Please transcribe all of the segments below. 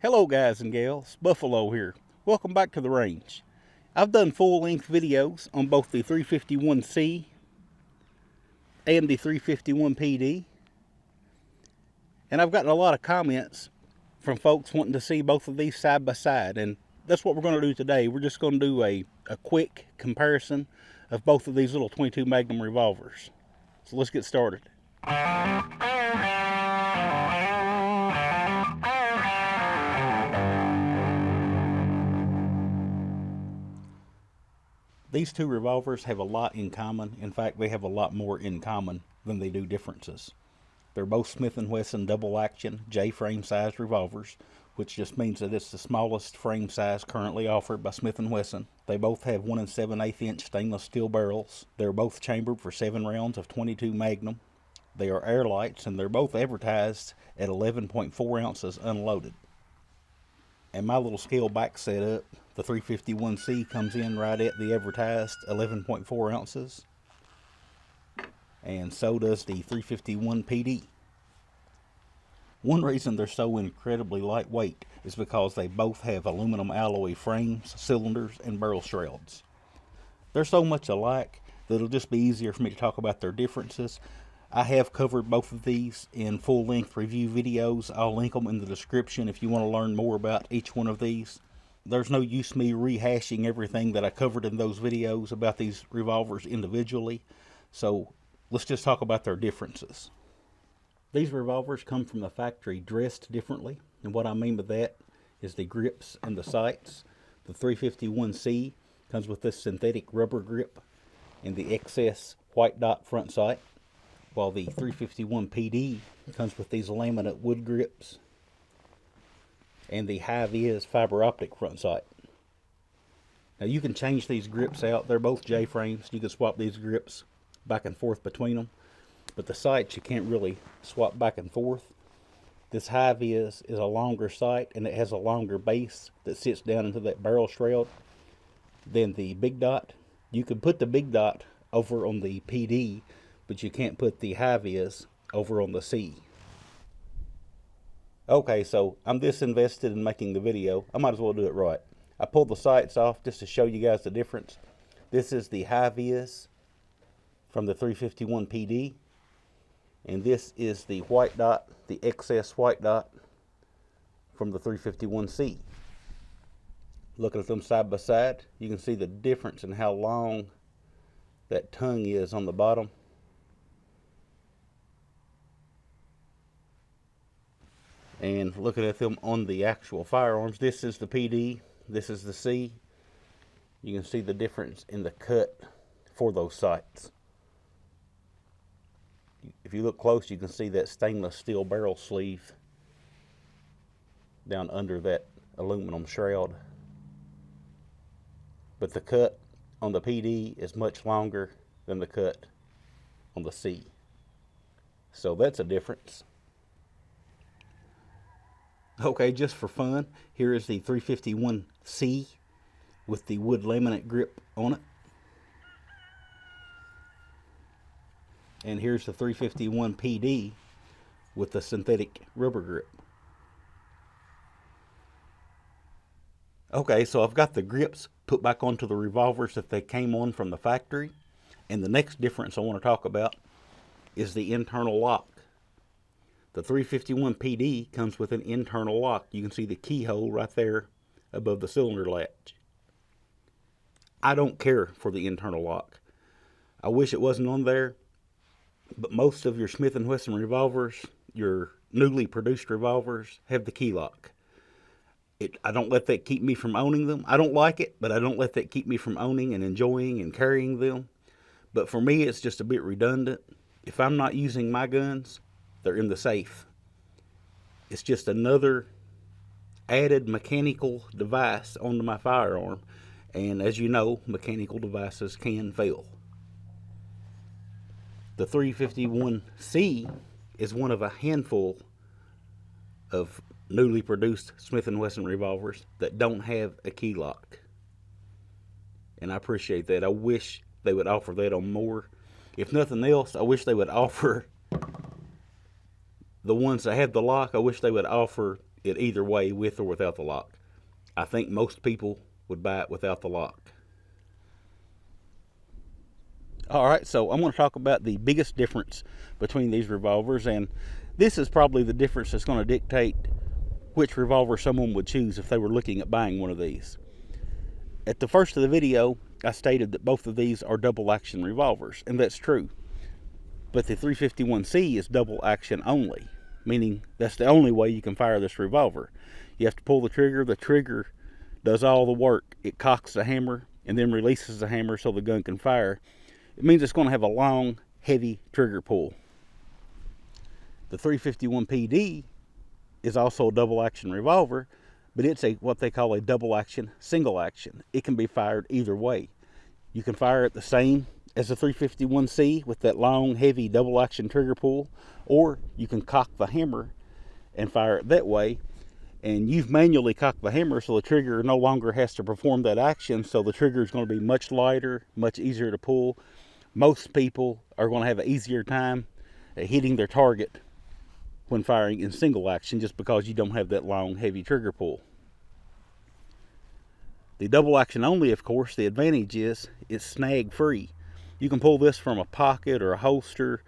Hello guys and gals, Buffalo here. Welcome back to the range. I've done full-length videos on both the 351C and the 351 PD, and I've gotten a lot of comments from folks wanting to see both of these side by side, and that's what we're going to do today. We're just going to do a quick comparison of both of these little 22 Magnum revolvers. So let's get started. These two revolvers have a lot in common. In fact, they have a lot more in common than they do differences. They're both Smith and Wesson double action J-frame size revolvers, which just means that it's the smallest frame size currently offered by Smith and Wesson. They both have 1 7/8 inch stainless steel barrels. They're both chambered for 7 rounds of 22 Magnum. They are air lights, and they're both advertised at 11.4 ounces unloaded. And my little scale back setup, the 351C comes in right at the advertised 11.4 ounces. And so does the 351 PD. One reason they're so incredibly lightweight is because they both have aluminum alloy frames, cylinders, and barrel shrouds. They're so much alike that it'll just be easier for me to talk about their differences. I have covered both of these in full-length review videos. I'll link them in the description if you want to learn more about each one of these. There's no use me rehashing everything that I covered in those videos about these revolvers individually. So let's just talk about their differences. These revolvers come from the factory dressed differently. And what I mean by that is the grips and the sights. The 351C comes with this synthetic rubber grip and the excess white dot front sight, while the 351 PD comes with these laminate wood grips and the high-vis fiber optic front sight. Now you can change these grips out. They're both J-frames. You can swap these grips back and forth between them, but the sights you can't really swap back and forth. This high-vis is a longer sight, and it has a longer base that sits down into that barrel shroud than the big dot. You can put the big dot over on the PD, but you can't put the high-vis over on the C. Okay, so I'm this invested in making the video, I might as well do it right. I pulled the sights off just to show you guys the difference. This is the high-vis from the 351 PD, and this is the white dot, the excess white dot from the 351C. Looking at them side by side, you can see the difference in how long that tongue is on the bottom. And looking at them on the actual firearms, this is the PD, this is the C. You can see the difference in the cut for those sights. If you look close, you can see that stainless steel barrel sleeve down under that aluminum shroud. But the cut on the PD is much longer than the cut on the C. So that's a difference. Okay, just for fun, here is the 351C with the wood laminate grip on it. And here's the 351 PD with the synthetic rubber grip. Okay, so I've got the grips put back onto the revolvers that they came on from the factory. And the next difference I want to talk about is the internal lock. The 351 PD comes with an internal lock. You can see the keyhole right there above the cylinder latch. I don't care for the internal lock. I wish it wasn't on there, but most of your Smith and Wesson revolvers, your newly produced revolvers, have the key lock. I don't let that keep me from owning them. I don't like it, but I don't let that keep me from owning and enjoying and carrying them. But for me, it's just a bit redundant. If I'm not using my guns, they're in the safe. It's just another added mechanical device onto my firearm. And as you know, mechanical devices can fail. The 351C is one of a handful of newly produced Smith and Wesson revolvers that don't have a key lock. And I appreciate that. I wish they would offer that on more. If nothing else, I wish they would offer the ones that have the lock. I wish they would offer it either way, with or without the lock. I think most people would buy it without the lock. Alright, so I'm going to talk about the biggest difference between these revolvers, and this is probably the difference that's going to dictate which revolver someone would choose if they were looking at buying one of these. At the first of the video, I stated that both of these are double action revolvers, and that's true. But the 351C is double action only, meaning that's the only way you can fire this revolver. You have to pull the trigger does all the work. It cocks the hammer and then releases the hammer so the gun can fire. It means it's going to have a long, heavy trigger pull. The 351 PD is also a double action revolver, but it's what they call a double action single action. It can be fired either way. You can fire it the same as the 351C with that long, heavy double action trigger pull, or you can cock the hammer and fire it that way. And you've manually cocked the hammer, so the trigger no longer has to perform that action, so the trigger is going to be much lighter, much easier to pull. Most people are going to have an easier time at hitting their target when firing in single action, just because you don't have that long, heavy trigger pull. The double action only, of course, the advantage is it's snag free. You can pull this from a pocket or a holster,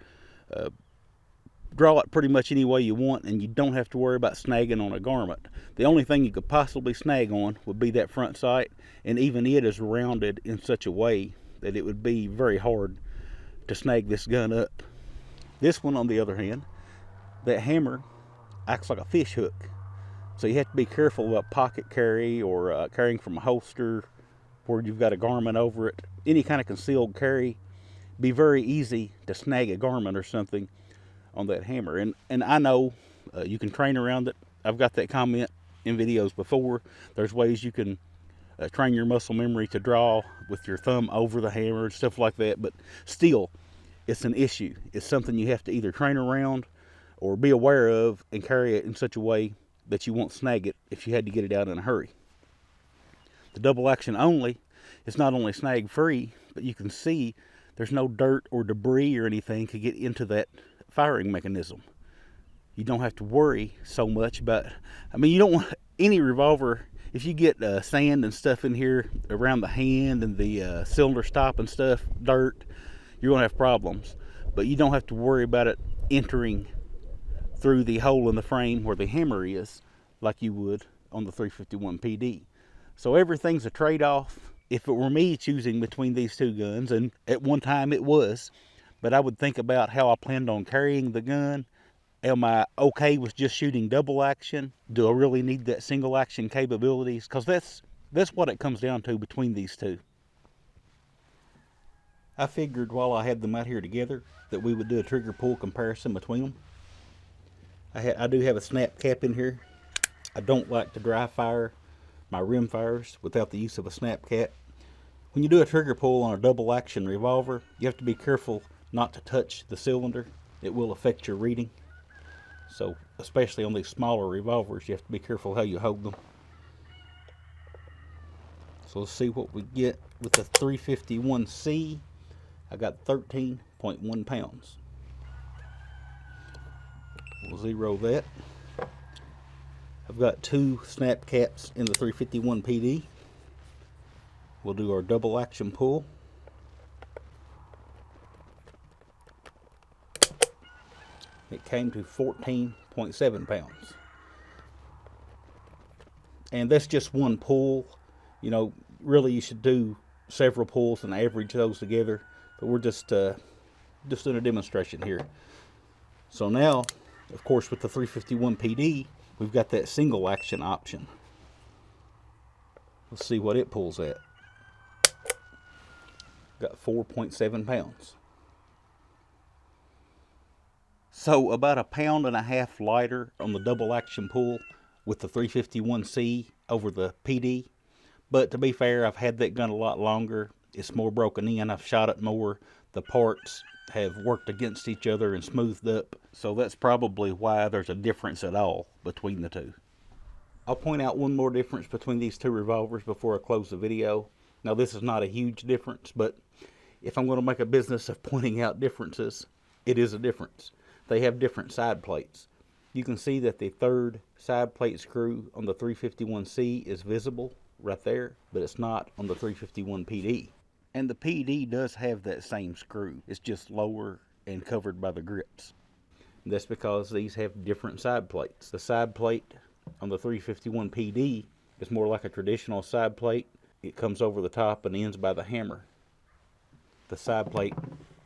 draw it pretty much any way you want, and you don't have to worry about snagging on a garment. The only thing you could possibly snag on would be that front sight, and even it is rounded in such a way that it would be very hard to snag this gun up. This one, on the other hand, that hammer acts like a fish hook, so you have to be careful about pocket carry or carrying from a holster where you've got a garment over it. Any kind of concealed carry, be very easy to snag a garment or something on that hammer. And I know you can train around it. I've got that comment in videos before. There's ways you can train your muscle memory to draw with your thumb over the hammer and stuff like that, but still, it's an issue. It's something you have to either train around or be aware of and carry it in such a way that you won't snag it if you had to get it out in a hurry. The double action only is not only snag free, but you can see there's no dirt or debris or anything to get into that firing mechanism. You don't have to worry so much about, you don't want any revolver, if you get sand and stuff in here around the hand and the cylinder stop and stuff, dirt, you're going to have problems. But you don't have to worry about it entering through the hole in the frame where the hammer is, like you would on the 351 PD. So everything's a trade-off. If it were me choosing between these two guns, and at one time it was, but I would think about how I planned on carrying the gun. Am I okay with just shooting double action? Do I really need that single action capabilities? Because that's what it comes down to between these two. I figured while I had them out here together that we would do a trigger pull comparison between them. I do have a snap cap in here. I don't like to dry fire my rim fires without the use of a snap cap. When you do a trigger pull on a double action revolver, you have to be careful not to touch the cylinder. It will affect your reading. So, especially on these smaller revolvers, you have to be careful how you hold them. So let's see what we get with the 351C. I got 13.1 pounds. We'll zero that. I've got 2 snap caps in the 351 PD. We'll do our double action pull. It came to 14.7 pounds. And that's just one pull. You know, really you should do several pulls and average those together. But we're just doing a demonstration here. So now, of course, with the 351 PD, we've got that single action option. Let's see what it pulls at. Got 4.7 pounds. So about 1.5 pounds lighter on the double action pull with the 351C over the PD. But to be fair, I've had that gun a lot longer. It's more broken in. I've shot it more. The parts have worked against each other and smoothed up. So that's probably why there's a difference at all between the two. I'll point out one more difference between these two revolvers before I close the video. Now this is not a huge difference, but if I'm going to make a business of pointing out differences, it is a difference. They have different side plates. You can see that the third side plate screw on the 351C is visible right there, but it's not on the 351 PD. And the PD does have that same screw. It's just lower and covered by the grips. And that's because these have different side plates. The side plate on the 351 PD is more like a traditional side plate. It comes over the top and ends by the hammer. The side plate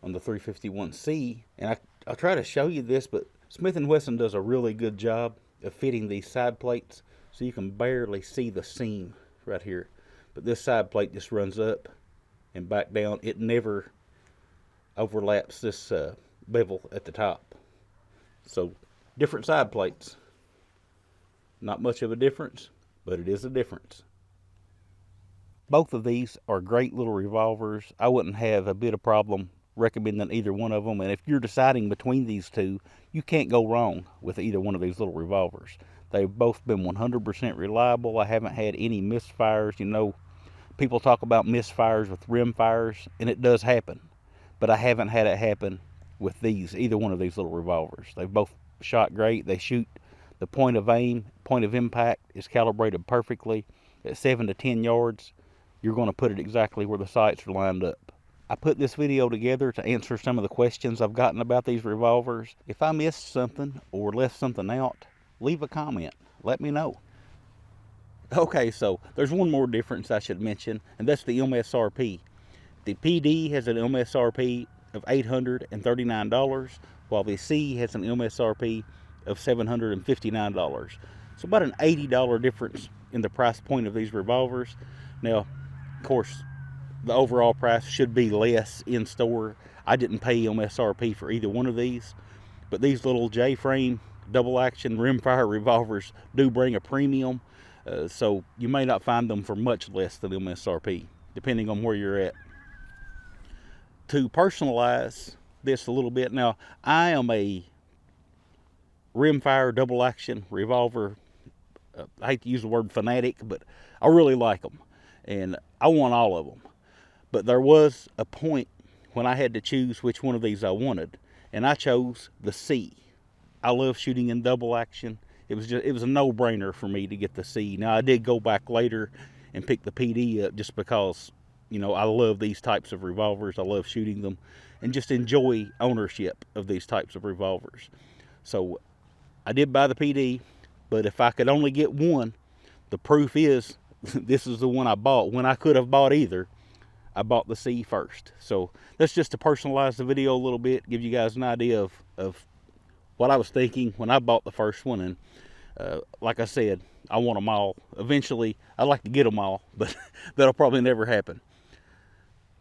on the 351C, and I'll try to show you this, but Smith and Wesson does a really good job of fitting these side plates, so you can barely see the seam right here. But this side plate just runs up and back down. It never overlaps this bevel at the top. So different side plates. Not much of a difference, but it is a difference. Both of these are great little revolvers. I wouldn't have a bit of problem recommending either one of them. And if you're deciding between these two, you can't go wrong with either one of these little revolvers. They've both been 100% reliable. I haven't had any misfires. You know, people talk about misfires with rim fires, and it does happen. But I haven't had it happen with these, either one of these little revolvers. They've both shot great. They shoot, the point of aim, point of impact is calibrated perfectly. At 7 to 10 yards, you're going to put it exactly where the sights are lined up. I put this video together to answer some of the questions I've gotten about these revolvers. If I missed something or left something out, leave a comment. Let me know. Okay, so there's one more difference I should mention, and that's the MSRP. The PD has an MSRP of $839, while the C has an MSRP of $759. So about an $80 difference in the price point of these revolvers. Now, of course, the overall price should be less in store. I didn't pay MSRP for either one of these, but these little J-frame double action rimfire revolvers do bring a premium, so you may not find them for much less than MSRP, depending on where you're at. To personalize this a little bit, now I am a rimfire double action revolver, I hate to use the word fanatic, but I really like them, and I want all of them. But there was a point when I had to choose which one of these I wanted, and I chose the C. I love shooting in double action. It was a no-brainer for me to get the C. Now, I did go back later and pick the PD up just because, you know, I love these types of revolvers. I love shooting them and just enjoy ownership of these types of revolvers. So I did buy the PD, but if I could only get one, the proof is this is the one I bought. When I could have bought either, I bought the C first. So that's just to personalize the video a little bit, give you guys an idea of what I was thinking when I bought the first one. And like I said, I want them all. Eventually, I'd like to get them all, but that'll probably never happen.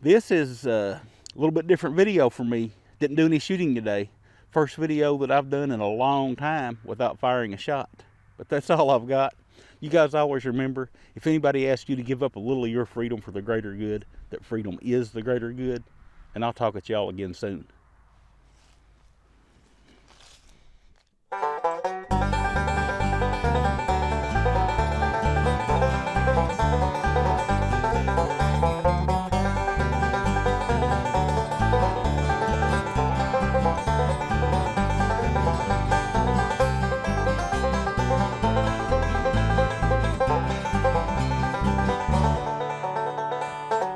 This is a little bit different video for me. Didn't do any shooting today. First video that I've done in a long time without firing a shot. But that's all I've got. You guys always remember, if anybody asks you to give up a little of your freedom for the greater good, that freedom is the greater good. And I'll talk at y'all again soon.